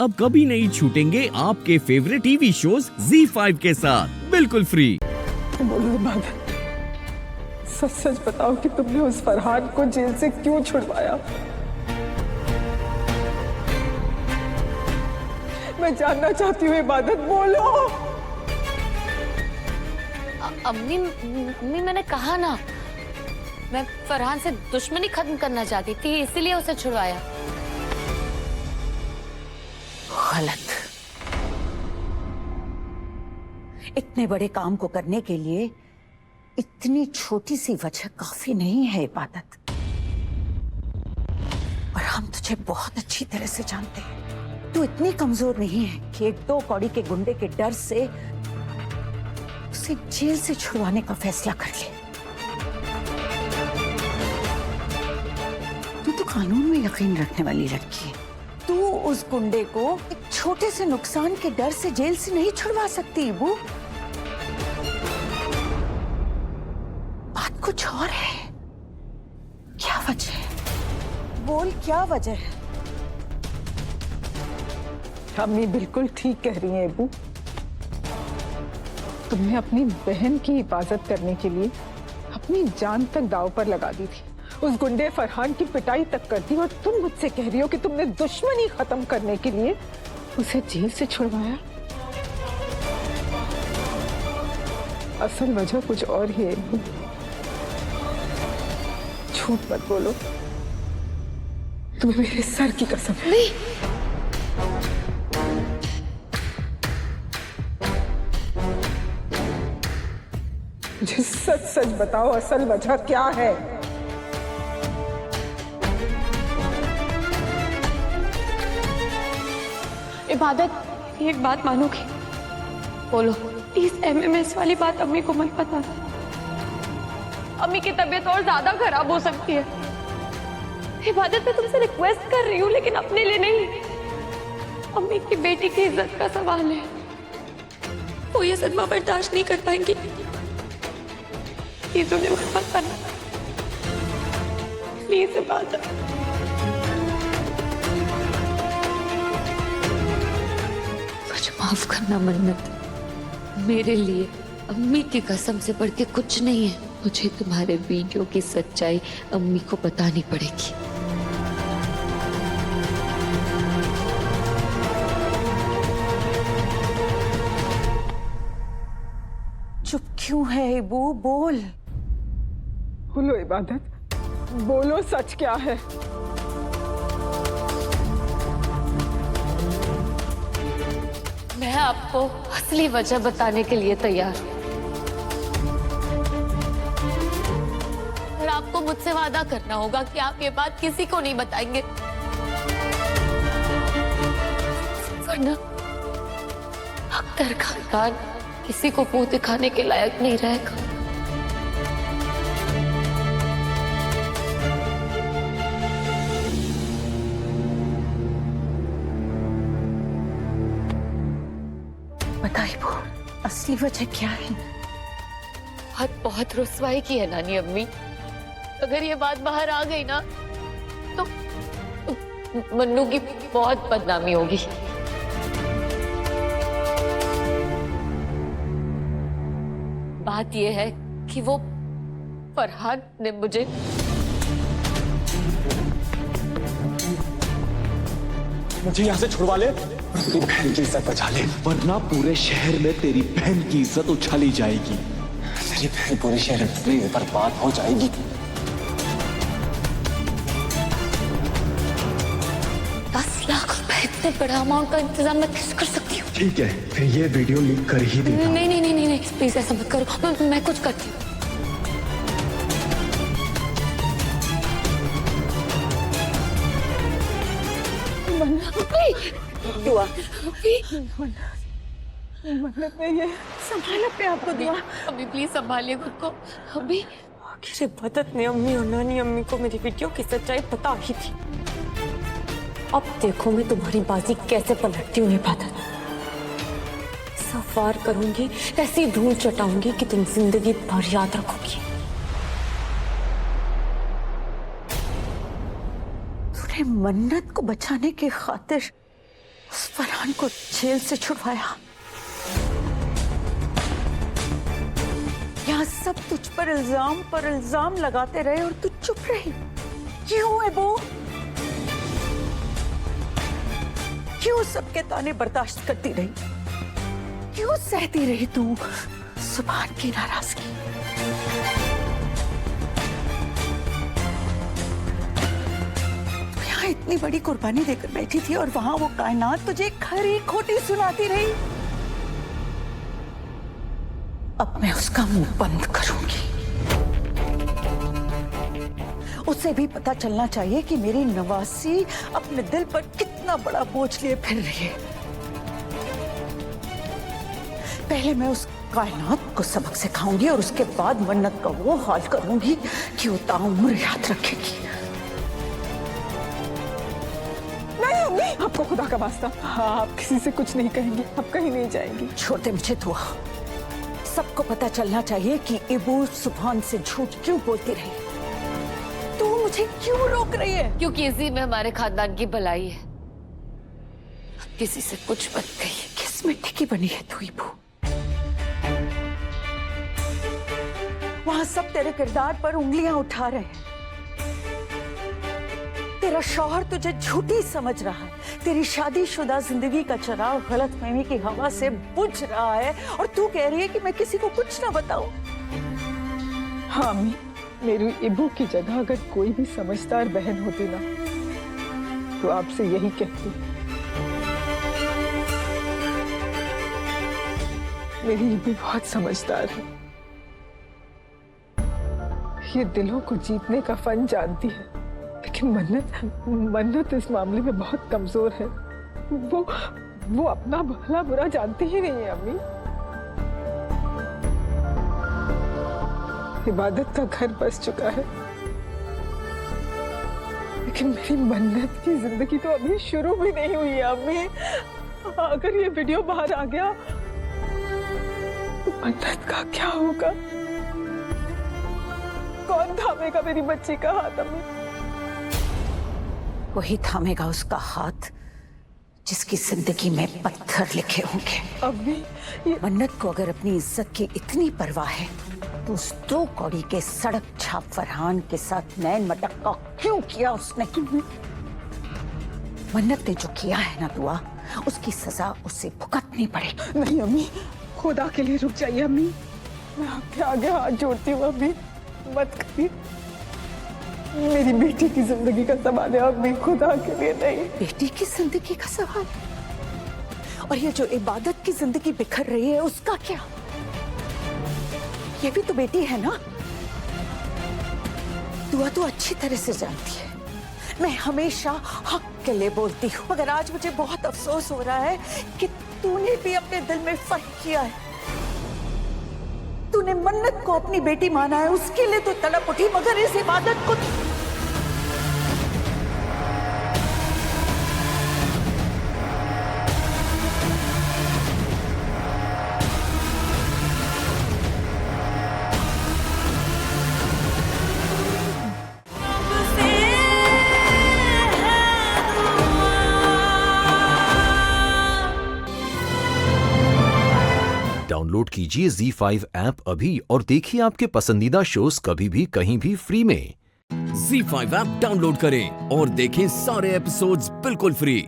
अब कभी नहीं छूटेंगे आपके फेवरेट टीवी शोज ZEE5 के साथ बिल्कुल फ्री। बोलो इबादत, सच सच बताओ कि तुमने उस फरहान को जेल से क्यों छुड़वाया? मैं जानना चाहती हूँ इबादत, बोलो। अम्मी मैंने कहा ना, मैं फरहान से दुश्मनी खत्म करना चाहती थी, इसीलिए उसे छुड़वाया। गलत। इतने बड़े काम को करने के लिए इतनी छोटी सी वजह काफी नहीं है इबादत। और हम तुझे बहुत अच्छी तरह से जानते हैं। तू इतनी कमजोर नहीं है कि एक 2 कौड़ी के गुंडे के डर से उसे जेल से छुड़वाने का फैसला कर ले। तू तो कानून में यकीन रखने वाली लड़की है। तू उस गुंडे को एक छोटे से नुकसान के डर से जेल से नहीं छुड़वा सकती। वो बात कुछ और है। क्या वजह है? बोल, क्या वजह है? अम्मी बिल्कुल ठीक कह रही हैं अबू। तुमने अपनी बहन की हिफाजत करने के लिए अपनी जान तक दांव पर लगा दी थी। उस गुंडे फरहान की पिटाई तक कर दी, और तुम मुझसे कह रही हो कि तुमने दुश्मनी खत्म करने के लिए उसे जेल से छुड़वाया। असल वजह कुछ और ही है। झूठ मत बोलो, तुम्हें मेरे सर की कसम है। नहीं, मुझे सच सच बताओ, असल वजह क्या है? इबादत, एक बात मानोगी? बोलो। प्लीज MMS वाली बात अम्मी को मत बता। अम्मी की तबीयत और ज्यादा खराब हो सकती है। इबादत, मैं तुमसे रिक्वेस्ट कर रही हूँ, लेकिन अपने लिए नहीं। अम्मी की बेटी की इज्जत का सवाल है। वो ये सदमा बर्दाश्त नहीं कर पाएंगी। प्लीज उन्हें मत करना। प्लीज इबादत। मुझे माफ करना मन्नत, मेरे लिए अम्मी की कसम से बढ़ के कुछ नहीं है। मुझे तुम्हारे वीडियो की सच्चाई अम्मी को बतानी पड़ेगी। चुप क्यों है इबू? बोल। बोलो इबादत, बोलो, सच क्या है? मैं आपको असली वजह बताने के लिए तैयार हूं, और आपको मुझसे वादा करना होगा कि आप ये बात किसी को नहीं बताएंगे, वरना अख्तर खानदान किसी को मुंह दिखाने के लायक नहीं रहेगा। बताइए वो असली वजह क्या है? बहुत रुस्वाई की है नानी अम्मी। अगर ये बात बाहर आ गई ना, तो मन्नू की बहुत बदनामी होगी। बात ये है कि वो फरहान ने मुझे यहाँ से छुड़वा ले और तेरी बहन की इज्जत बचा ले, वरना पूरे शहर में तेरी बहन की इज्जत उछाली जाएगी। तेरी बहन पूरे शहर में बर्बाद हो जाएगी। 10 लाख रुपए इतने बड़ा अमाउंट का इंतजाम मैं कैसे कर सकती हूँ? ठीक है, फिर ये वीडियो लीक कर ही देता हूं। नहीं, प्लीज ऐसा मत करो। मैं कुछ करती हूँ। दुआ। मन्नत में ये संभाल अपने आप को दुआ। अभी प्लीज संभालिए खुद को। अभी आखिर इबादत ने अम्मी और नानी अम्मी को मेरी वीडियो की सच्चाई बता ही थी। अब देखो मैं तुम्हारी बाजी कैसे पलटती हूँ इबादत। ऐसा वार करूंगी, ऐसी धूल चटाऊंगी कि तुम जिंदगी भर याद रखोगी। तूने मन्नत को बचाने की खातिर उस फरहान को जेल से छुड़वाया। यहाँ सब तुझ पर इल्जाम लगाते रहे और तू चुप रही। क्यों है वो? क्यों सबके ताने बर्दाश्त करती रही? क्यों सहती रही तू सुभान की नाराजगी? तू यहाँ इतनी बड़ी कुर्बानी देकर बैठी थी और वहां वो कायनात तुझे खरी खोटी सुनाती रही। अब मैं उसका मुंह बंद करूंगी। उसे भी पता चलना चाहिए कि मेरी नवासी अपने दिल पर कितना बड़ा बोझ लिए फिर रही है। पहले मैं उस कायनात को सबक सिखाऊंगी और उसके बाद मन्नत का वो हाल करूंगी कि वो ताउम्र याद रखेगी। नहीं अम्मी, आपको खुदा का वास्ता, हाँ आप किसी से कुछ नहीं कहेंगी, आप कहीं नहीं जाएंगी। छोड़ दे मुझे दुआ। सबको पता चलना चाहिए कि इबू सुभान से झूठ क्यों बोलती रही। तू मुझे क्यों रोक रही है? क्योंकि इसी में हमारे खानदान की भलाई है। किसी से कुछ मत कहिए। किस मिट्टी की बनी है तू इबू? वहां सब तेरे किरदार पर उंगलियां उठा रहे हैं। तेरा शौहर तुझे झूठी समझ रहा है। तेरी शादीशुदा जिंदगी का चिराग गलतफहमी की हवा से बुझ रहा है और तू कह रही है कि मैं किसी को कुछ ना बताऊं। हाँ अम्मी, मेरी इबू की जगह अगर कोई भी समझदार बहन होती ना तो आपसे यही कहती। मेरी इबू बहुत समझदार है, ये दिलों को जीतने का फन जानती है, लेकिन मन्नत इस मामले में बहुत कमजोर है। वो अपना भला बुरा जानती ही नहीं है अम्मी। इबादत का घर बस चुका है, लेकिन मेरी मन्नत की जिंदगी तो अभी शुरू भी नहीं हुई है अम्मी। अगर ये वीडियो बाहर आ गया तो मन्नत का क्या होगा? कौन थामेगा मेरी बच्ची का हाथ अम्मी? वही थामेगा उसका हाथ जिसकी जिंदगी में पत्थर लिखे होंगे। अम्मी ये मन्नत को अगर अपनी इज्जत की इतनी परवाह है तो उस 2 कौड़ी के सड़क छाप फरहान के साथ नैन मटक्का क्यों किया उसने? मन्नत ने जो किया है ना दुआ, उसकी सजा उसे भुगतनी पड़ेगी। नहीं अम्मी, खुदा के लिए रुक जाइए अम्मी, मैं आपके आगे हाथ जोड़ती हूँ अम्मी, मत करिए। मेरी बेटी की जिंदगी का सवाल है अम्मी, खुदा के लिए नहीं। बेटी की जिंदगी का सवाल? और ये जो इबादत की जिंदगी बिखर रही है उसका क्या? ये भी तो बेटी है ना? दुआ तो अच्छी तरह से जानती है मैं हमेशा हक के लिए बोलती हूँ, मगर आज मुझे बहुत अफसोस हो रहा है कि तूने भी अपने दिल में फर्क किया है। तूने मन्नत को अपनी बेटी माना है, उसके लिए तो तड़प उठी, मगर इस इबादत को डाउनलोड कीजिए ZEE5 ऐप अभी और देखिए आपके पसंदीदा शोज कभी भी कहीं भी फ्री में। ZEE5 ऐप डाउनलोड करें और देखें सारे एपिसोड्स बिल्कुल फ्री।